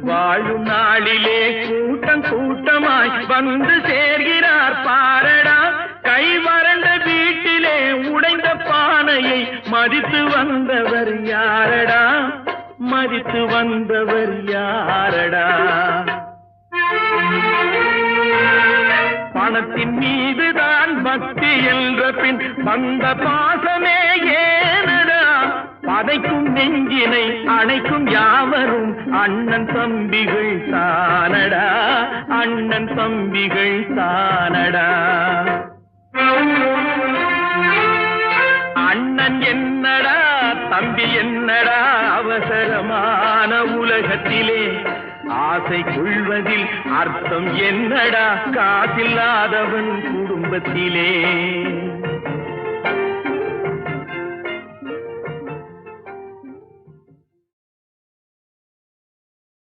வாழும் நாளிலே கூட்டம் கூட்டமாய் வந்து சேர்கிறார் பாரடா. கை வறண்ட வீட்டிலே உடைந்த பானையை மதித்து வந்தவர் யாரடா, மதித்து வந்தவர் யாரடா. பணத்தின் மீதுதான் பக்தி என்ற பின் வந்த பாசமே ஏனடா. பதைக்கும் நெஞ்சினை அணைக்கும் யாவரும் அண்ணன் தம்பிகள் தானடா, அண்ணன் தம்பிகள் தானடா. அண்ணன் என்னடா தம்பி என்னடா அவசரமான உலகத்திலே ஆசை கொள்வதில் அர்த்தம் என்னடா காசில்லாதவன் குடும்பத்திலே.